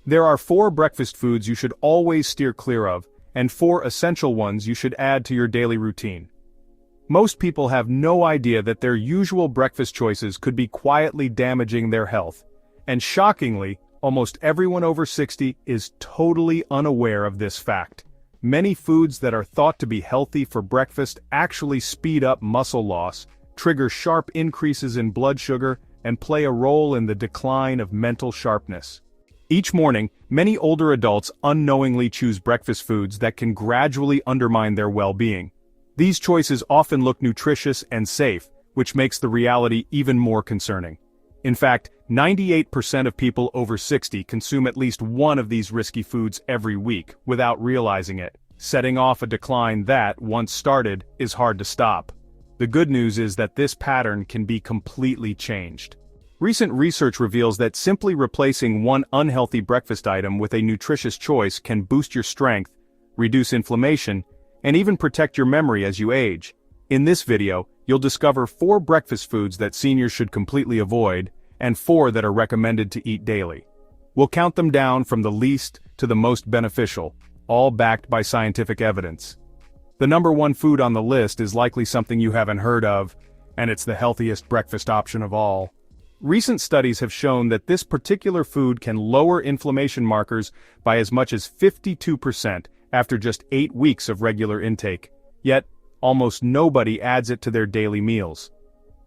There are 4 breakfast foods you should always steer clear of, and 4 essential ones you should add to your daily routine. Most people have no idea that their usual breakfast choices could be quietly damaging their health, and shockingly, almost everyone over 60 is totally unaware of this fact. Many foods that are thought to be healthy for breakfast actually speed up muscle loss, trigger sharp increases in blood sugar, and play a role in the decline of mental sharpness. Each morning, many older adults unknowingly choose breakfast foods that can gradually undermine their well-being. These choices often look nutritious and safe, which makes the reality even more concerning. In fact, 98% of people over 60 consume at least one of these risky foods every week without realizing it, setting off a decline that, once started, is hard to stop. The good news is that this pattern can be completely changed. Recent research reveals that simply replacing one unhealthy breakfast item with a nutritious choice can boost your strength, reduce inflammation, and even protect your memory as you age. In this video, you'll discover 4 breakfast foods that seniors should completely avoid, and 4 that are recommended to eat daily. We'll count them down from the least to the most beneficial, all backed by scientific evidence. The number 1 food on the list is likely something you haven't heard of, and it's the healthiest breakfast option of all. Recent studies have shown that this particular food can lower inflammation markers by as much as 52% after just 8 weeks of regular intake. Yet, almost nobody adds it to their daily meals.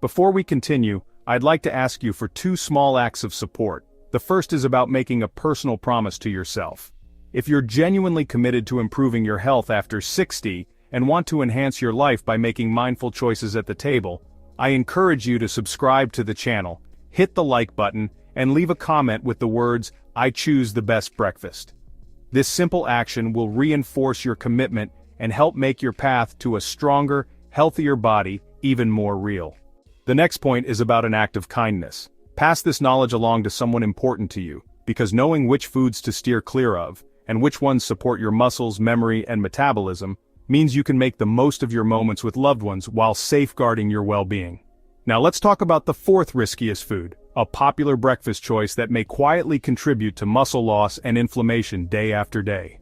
Before we continue, I'd like to ask you for 2 small acts of support. The first is about making a personal promise to yourself. If you're genuinely committed to improving your health after 60 and want to enhance your life by making mindful choices at the table, I encourage you to subscribe to the channel, hit the like button, and leave a comment with the words, "I choose the best breakfast." This simple action will reinforce your commitment and help make your path to a stronger, healthier body even more real. The next point is about an act of kindness. Pass this knowledge along to someone important to you, because knowing which foods to steer clear of, and which ones support your muscles, memory, and metabolism, means you can make the most of your moments with loved ones while safeguarding your well-being. Now let's talk about the 4th riskiest food, a popular breakfast choice that may quietly contribute to muscle loss and inflammation day after day.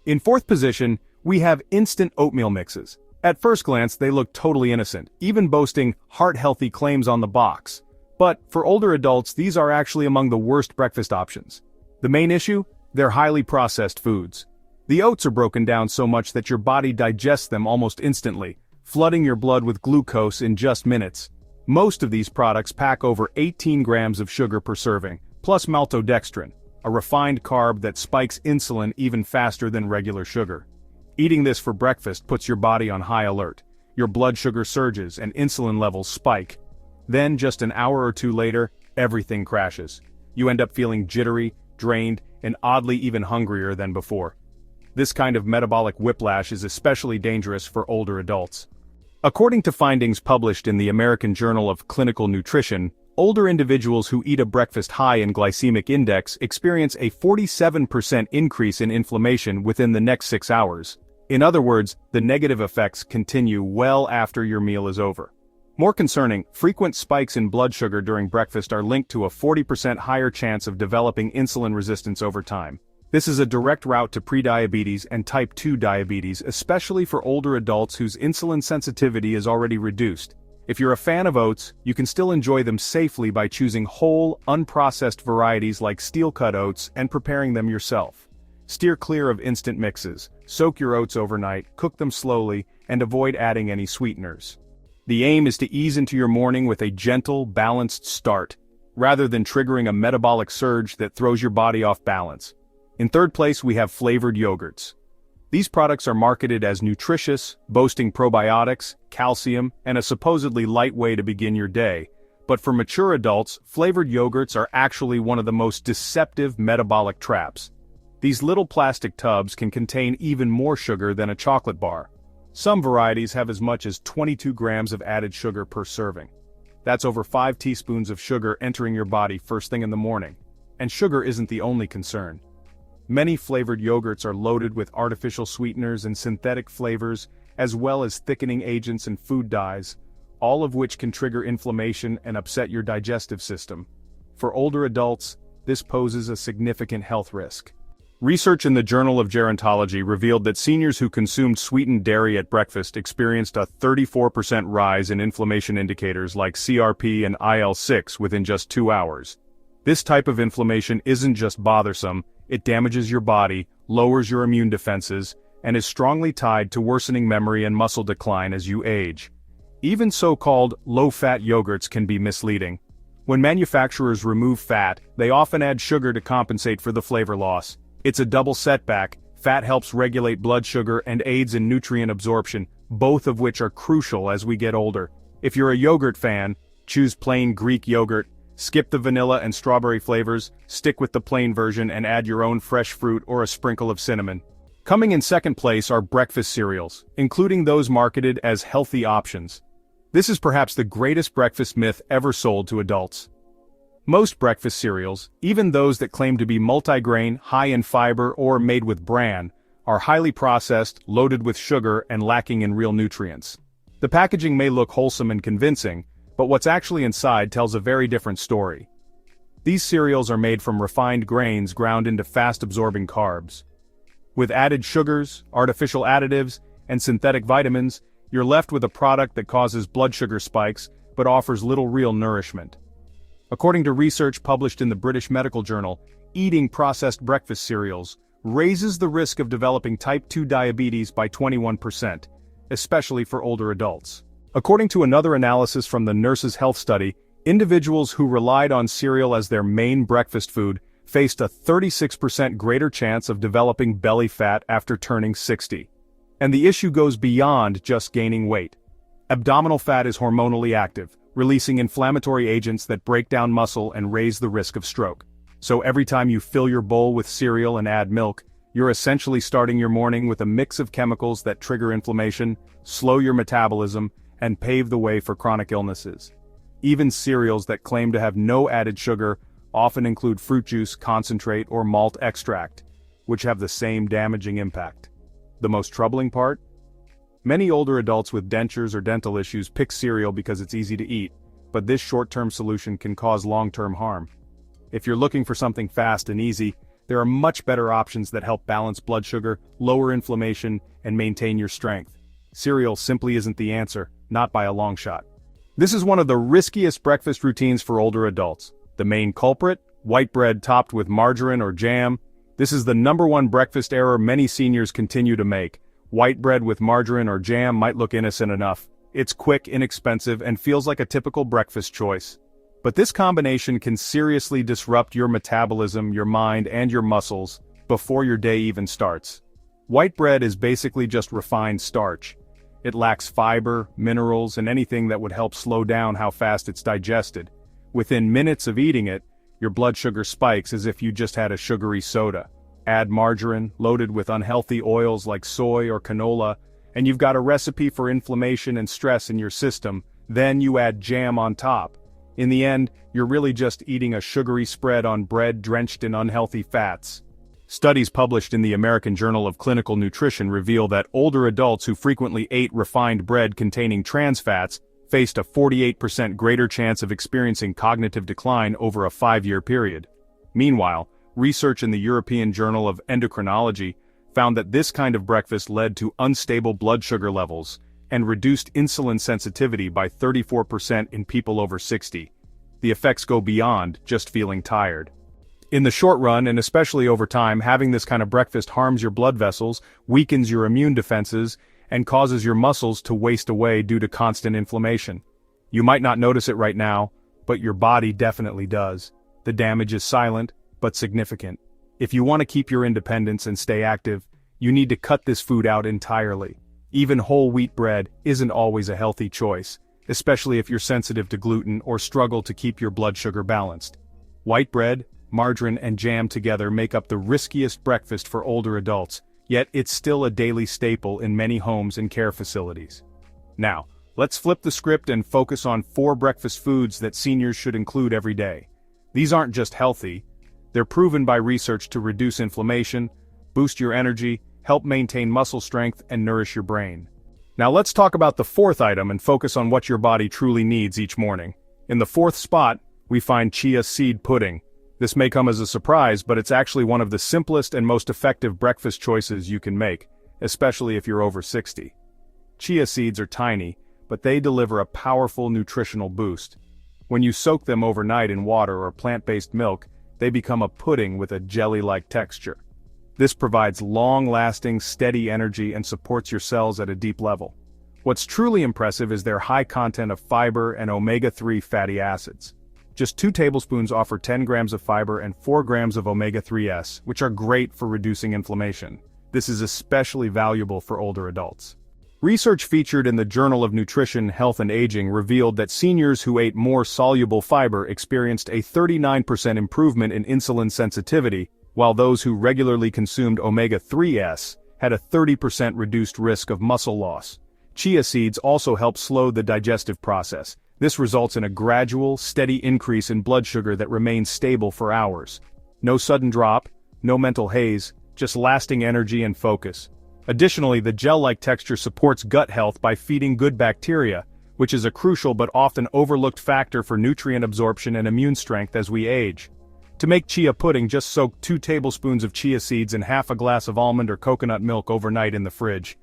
In 4th position, we have instant oatmeal mixes. At first glance, they look totally innocent, even boasting heart-healthy claims on the box. But, for older adults, these are actually among the worst breakfast options. The main issue? They're highly processed foods. The oats are broken down so much that your body digests them almost instantly, flooding your blood with glucose in just minutes. Most of these products pack over 18 grams of sugar per serving, plus maltodextrin, a refined carb that spikes insulin even faster than regular sugar. Eating this for breakfast puts your body on high alert. Your blood sugar surges and insulin levels spike. Then, just an hour or 2 later, everything crashes. You end up feeling jittery, drained, and oddly even hungrier than before. This kind of metabolic whiplash is especially dangerous for older adults. According to findings published in the American Journal of Clinical Nutrition, older individuals who eat a breakfast high in glycemic index experience a 47% increase in inflammation within the next 6 hours. In other words, the negative effects continue well after your meal is over. More concerning, frequent spikes in blood sugar during breakfast are linked to a 40% higher chance of developing insulin resistance over time. This is a direct route to prediabetes and type 2 diabetes, especially for older adults whose insulin sensitivity is already reduced. If you're a fan of oats, you can still enjoy them safely by choosing whole, unprocessed varieties like steel-cut oats and preparing them yourself. Steer clear of instant mixes, soak your oats overnight, cook them slowly, and avoid adding any sweeteners. The aim is to ease into your morning with a gentle, balanced start, rather than triggering a metabolic surge that throws your body off balance. In 3rd place, we have flavored yogurts. These products are marketed as nutritious, boasting probiotics, calcium, and a supposedly light way to begin your day. But for mature adults, flavored yogurts are actually one of the most deceptive metabolic traps. These little plastic tubs can contain even more sugar than a chocolate bar. Some varieties have as much as 22 grams of added sugar per serving. That's over 5 teaspoons of sugar entering your body first thing in the morning. And sugar isn't the only concern. Many flavored yogurts are loaded with artificial sweeteners and synthetic flavors, as well as thickening agents and food dyes, all of which can trigger inflammation and upset your digestive system. For older adults, this poses a significant health risk. Research in the Journal of Gerontology revealed that seniors who consumed sweetened dairy at breakfast experienced a 34% rise in inflammation indicators like CRP and IL-6 within just 2 hours. This type of inflammation isn't just bothersome, it damages your body, lowers your immune defenses, and is strongly tied to worsening memory and muscle decline as you age. Even so-called low-fat yogurts can be misleading. When manufacturers remove fat, they often add sugar to compensate for the flavor loss. It's a double setback. Fat helps regulate blood sugar and aids in nutrient absorption, both of which are crucial as we get older. If you're a yogurt fan, choose plain Greek yogurt, skip the vanilla and strawberry flavors, stick with the plain version and add your own fresh fruit or a sprinkle of cinnamon. Coming in second place are breakfast cereals, including those marketed as healthy options. This is perhaps the greatest breakfast myth ever sold to adults. Most breakfast cereals, even those that claim to be multigrain, high in fiber, or made with bran, are highly processed, loaded with sugar, and lacking in real nutrients. The packaging may look wholesome and convincing, but what's actually inside tells a very different story. These cereals are made from refined grains ground into fast-absorbing carbs. With added sugars, artificial additives, and synthetic vitamins, you're left with a product that causes blood sugar spikes, but offers little real nourishment. According to research published in the British Medical Journal, eating processed breakfast cereals raises the risk of developing type 2 diabetes by 21%, especially for older adults. According to another analysis from the Nurses' Health Study, individuals who relied on cereal as their main breakfast food faced a 36% greater chance of developing belly fat after turning 60. And the issue goes beyond just gaining weight. Abdominal fat is hormonally active, releasing inflammatory agents that break down muscle and raise the risk of stroke. So every time you fill your bowl with cereal and add milk, you're essentially starting your morning with a mix of chemicals that trigger inflammation, slow your metabolism, and pave the way for chronic illnesses. Even cereals that claim to have no added sugar often include fruit juice, concentrate, or malt extract, which have the same damaging impact. The most troubling part? Many older adults with dentures or dental issues pick cereal because it's easy to eat, but this short-term solution can cause long-term harm. If you're looking for something fast and easy, there are much better options that help balance blood sugar, lower inflammation, and maintain your strength. Cereal simply isn't the answer, not by a long shot. This is one of the riskiest breakfast routines for older adults. The main culprit? White bread topped with margarine or jam. This is the #1 breakfast error many seniors continue to make. White bread with margarine or jam might look innocent enough. It's quick, inexpensive, and feels like a typical breakfast choice. But this combination can seriously disrupt your metabolism, your mind, and your muscles before your day even starts. White bread is basically just refined starch. It lacks fiber, minerals, and anything that would help slow down how fast it's digested. Within minutes of eating it, your blood sugar spikes as if you just had a sugary soda. Add margarine, loaded with unhealthy oils like soy or canola, and you've got a recipe for inflammation and stress in your system. Then you add jam on top. In the end, you're really just eating a sugary spread on bread drenched in unhealthy fats. Studies published in the American Journal of Clinical Nutrition reveal that older adults who frequently ate refined bread containing trans fats faced a 48% greater chance of experiencing cognitive decline over a 5-year period. Meanwhile, research in the European Journal of Endocrinology found that this kind of breakfast led to unstable blood sugar levels and reduced insulin sensitivity by 34% in people over 60. The effects go beyond just feeling tired. In the short run, and especially over time, having this kind of breakfast harms your blood vessels, weakens your immune defenses, and causes your muscles to waste away due to constant inflammation. You might not notice it right now, but your body definitely does. The damage is silent, but significant. If you want to keep your independence and stay active, you need to cut this food out entirely. Even whole wheat bread isn't always a healthy choice, especially if you're sensitive to gluten or struggle to keep your blood sugar balanced. White bread, margarine, and jam together make up the riskiest breakfast for older adults, yet it's still a daily staple in many homes and care facilities. Now, let's flip the script and focus on 4 breakfast foods that seniors should include every day. These aren't just healthy, they're proven by research to reduce inflammation, boost your energy, help maintain muscle strength, and nourish your brain. Now let's talk about the 4th item and focus on what your body truly needs each morning. In the 4th spot, we find chia seed pudding. This may come as a surprise, but it's actually one of the simplest and most effective breakfast choices you can make, especially if you're over 60. Chia seeds are tiny, but they deliver a powerful nutritional boost. When you soak them overnight in water or plant-based milk, they become a pudding with a jelly-like texture. This provides long-lasting, steady energy and supports your cells at a deep level. What's truly impressive is their high content of fiber and omega-3 fatty acids. Just 2 tablespoons offer 10 grams of fiber and 4 grams of omega-3s, which are great for reducing inflammation. This is especially valuable for older adults. Research featured in the Journal of Nutrition, Health and Aging revealed that seniors who ate more soluble fiber experienced a 39% improvement in insulin sensitivity, while those who regularly consumed omega-3s had a 30% reduced risk of muscle loss. Chia seeds also help slow the digestive process. This results in a gradual, steady increase in blood sugar that remains stable for hours. No sudden drop, no mental haze, just lasting energy and focus. Additionally, the gel-like texture supports gut health by feeding good bacteria, which is a crucial but often overlooked factor for nutrient absorption and immune strength as we age. To make chia pudding, just soak 2 tablespoons of chia seeds in half a glass of almond or coconut milk overnight in the fridge.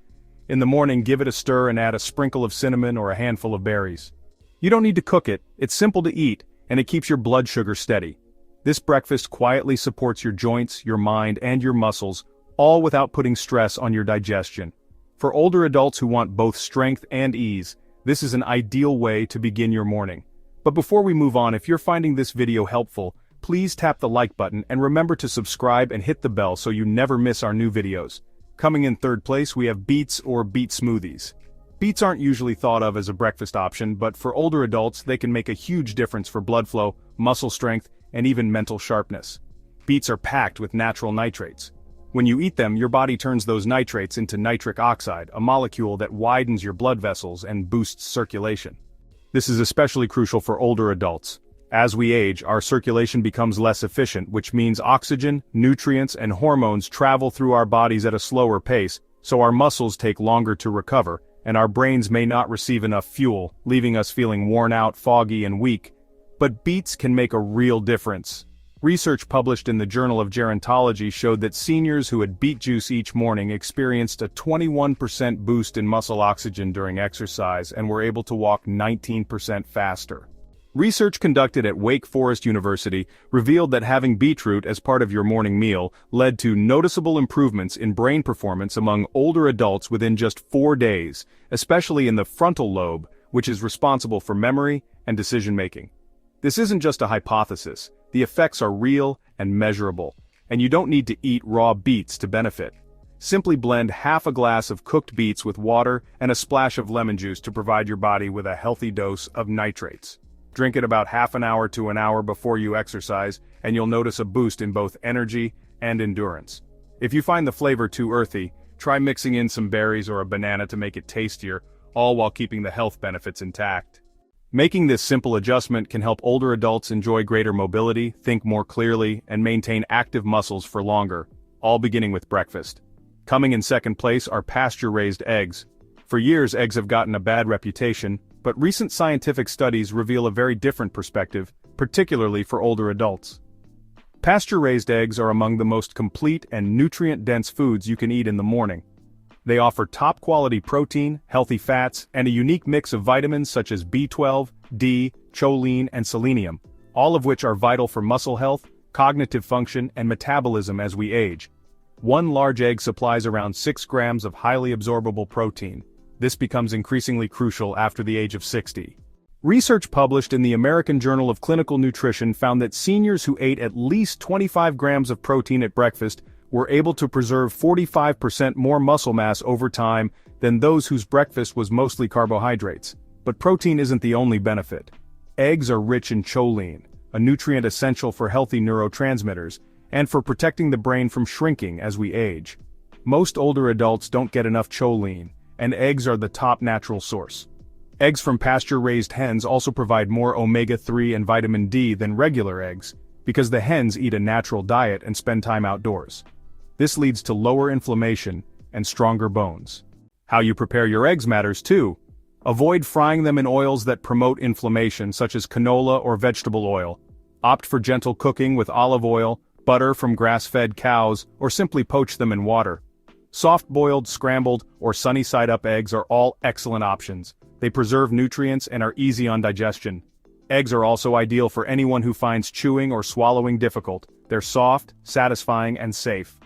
In the morning, give it a stir and add a sprinkle of cinnamon or a handful of berries. You don't need to cook it, it's simple to eat, and it keeps your blood sugar steady. This breakfast quietly supports your joints, your mind, and your muscles, all without putting stress on your digestion. For older adults who want both strength and ease, this is an ideal way to begin your morning. But before we move on, if you're finding this video helpful, please tap the like button and remember to subscribe and hit the bell so you never miss our new videos. Coming in third place, we have beets or beet smoothies. Beets aren't usually thought of as a breakfast option, but for older adults, they can make a huge difference for blood flow, muscle strength, and even mental sharpness. Beets are packed with natural nitrates. When you eat them, your body turns those nitrates into nitric oxide, a molecule that widens your blood vessels and boosts circulation. This is especially crucial for older adults. As we age, our circulation becomes less efficient, which means oxygen, nutrients, and hormones travel through our bodies at a slower pace, so our muscles take longer to recover, and our brains may not receive enough fuel, leaving us feeling worn out, foggy, and weak. But beets can make a real difference. Research published in the Journal of Gerontology showed that seniors who had beet juice each morning experienced a 21% boost in muscle oxygen during exercise and were able to walk 19% faster. Research conducted at Wake Forest University revealed that having beetroot as part of your morning meal led to noticeable improvements in brain performance among older adults within just 4 days, especially in the frontal lobe, which is responsible for memory and decision-making. This isn't just a hypothesis. The effects are real and measurable, and you don't need to eat raw beets to benefit. Simply blend half a glass of cooked beets with water and a splash of lemon juice to provide your body with a healthy dose of nitrates. Drink it about half an hour to an hour before you exercise, and you'll notice a boost in both energy and endurance. If you find the flavor too earthy, try mixing in some berries or a banana to make it tastier, all while keeping the health benefits intact. Making this simple adjustment can help older adults enjoy greater mobility, think more clearly, and maintain active muscles for longer, all beginning with breakfast. Coming in second place are pasture-raised eggs. For years, eggs have gotten a bad reputation, but recent scientific studies reveal a very different perspective, particularly for older adults. Pasture-raised eggs are among the most complete and nutrient-dense foods you can eat in the morning. They offer top-quality protein, healthy fats, and a unique mix of vitamins such as B12, D, choline, and selenium, all of which are vital for muscle health, cognitive function, and metabolism as we age. One large egg supplies around 6 grams of highly absorbable protein. This becomes increasingly crucial after the age of 60. Research published in the American Journal of Clinical Nutrition found that seniors who ate at least 25 grams of protein at breakfast were able to preserve 45% more muscle mass over time than those whose breakfast was mostly carbohydrates. But protein isn't the only benefit. Eggs are rich in choline, a nutrient essential for healthy neurotransmitters, and for protecting the brain from shrinking as we age. Most older adults don't get enough choline, and eggs are the top natural source. Eggs from pasture-raised hens also provide more omega-3 and vitamin D than regular eggs, because the hens eat a natural diet and spend time outdoors. This leads to lower inflammation and stronger bones. How you prepare your eggs matters too. Avoid frying them in oils that promote inflammation, such as canola or vegetable oil. Opt for gentle cooking with olive oil, butter from grass-fed cows, or simply poach them in water. Soft-boiled, scrambled, or sunny-side-up eggs are all excellent options. They preserve nutrients and are easy on digestion. Eggs are also ideal for anyone who finds chewing or swallowing difficult. They're soft, satisfying, and safe.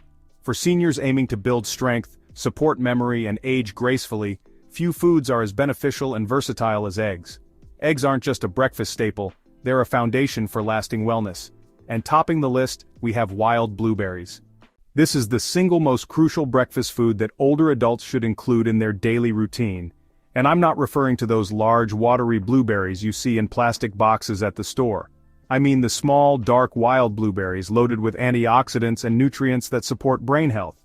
For seniors aiming to build strength, support memory, and age gracefully, few foods are as beneficial and versatile as eggs. Eggs aren't just a breakfast staple, they're a foundation for lasting wellness. And topping the list, we have wild blueberries. This is the single most crucial breakfast food that older adults should include in their daily routine. And I'm not referring to those large, watery blueberries you see in plastic boxes at the store. I mean the small, dark, wild blueberries loaded with antioxidants and nutrients that support brain health.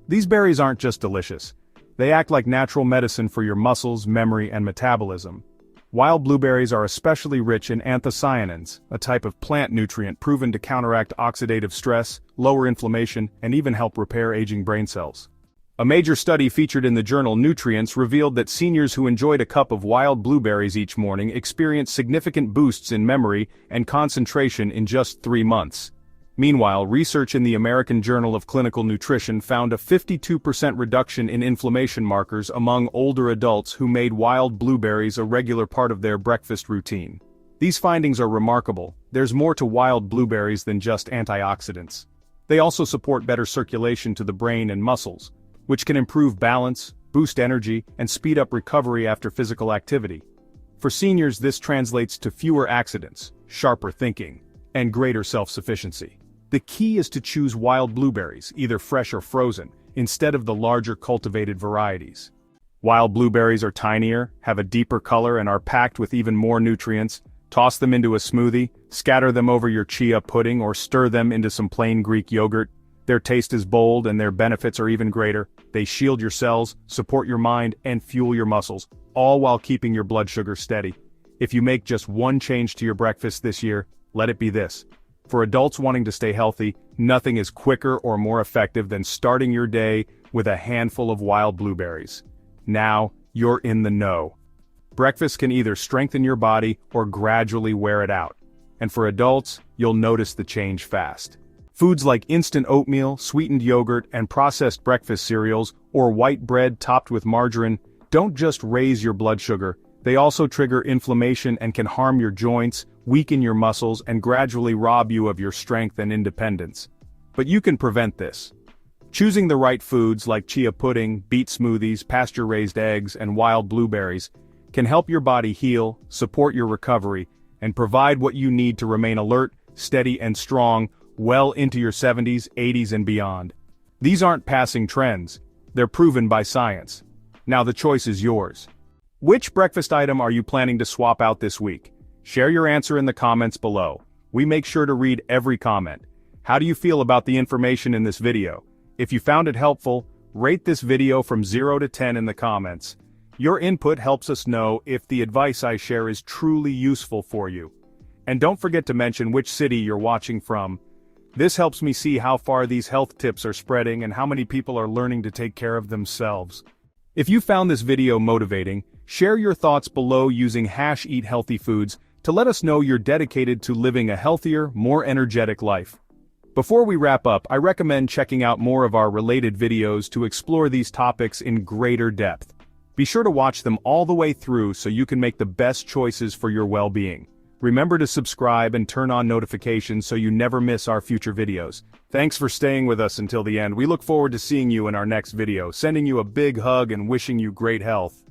These berries aren't just delicious. They act like natural medicine for your muscles, memory, and metabolism. Wild blueberries are especially rich in anthocyanins, a type of plant nutrient proven to counteract oxidative stress, lower inflammation, and even help repair aging brain cells. A major study featured in the journal Nutrients revealed that seniors who enjoyed a cup of wild blueberries each morning experienced significant boosts in memory and concentration in just 3 months. Meanwhile, research in the American Journal of Clinical Nutrition found a 52% reduction in inflammation markers among older adults who made wild blueberries a regular part of their breakfast routine. These findings are remarkable. There's more to wild blueberries than just antioxidants. They also support better circulation to the brain and muscles, which can improve balance, boost energy, and speed up recovery after physical activity. For seniors, this translates to fewer accidents, sharper thinking, and greater self-sufficiency. The key is to choose wild blueberries, either fresh or frozen, instead of the larger cultivated varieties. Wild blueberries are tinier, have a deeper color, and are packed with even more nutrients. Toss them into a smoothie, scatter them over your chia pudding, or stir them into some plain Greek yogurt. Their taste is bold and their benefits are even greater. They shield your cells, support your mind, and fuel your muscles, all while keeping your blood sugar steady. If you make just one change to your breakfast this year, let it be this. For adults wanting to stay healthy, nothing is quicker or more effective than starting your day with a handful of wild blueberries. Now, you're in the know. Breakfast can either strengthen your body or gradually wear it out. And for adults, you'll notice the change fast. Foods like instant oatmeal, sweetened yogurt, and processed breakfast cereals, or white bread topped with margarine, don't just raise your blood sugar, they also trigger inflammation and can harm your joints, weaken your muscles, and gradually rob you of your strength and independence. But you can prevent this. Choosing the right foods like chia pudding, beet smoothies, pasture-raised eggs, and wild blueberries can help your body heal, support your recovery, and provide what you need to remain alert, steady, and strong well into your 70s, 80s, and beyond. These aren't passing trends. They're proven by science. Now the choice is yours. Which breakfast item are you planning to swap out this week? Share your answer in the comments below. We make sure to read every comment. How do you feel about the information in this video? If you found it helpful, rate this video from 0 to 10 in the comments. Your input helps us know if the advice I share is truly useful for you. And don't forget to mention which city you're watching from. This helps me see how far these health tips are spreading and how many people are learning to take care of themselves. If you found this video motivating, share your thoughts below using #EatHealthyFoods to let us know you're dedicated to living a healthier, more energetic life. Before we wrap up, I recommend checking out more of our related videos to explore these topics in greater depth. Be sure to watch them all the way through so you can make the best choices for your well-being. Remember to subscribe and turn on notifications so you never miss our future videos. Thanks for staying with us until the end. We look forward to seeing you in our next video, sending you a big hug and wishing you great health.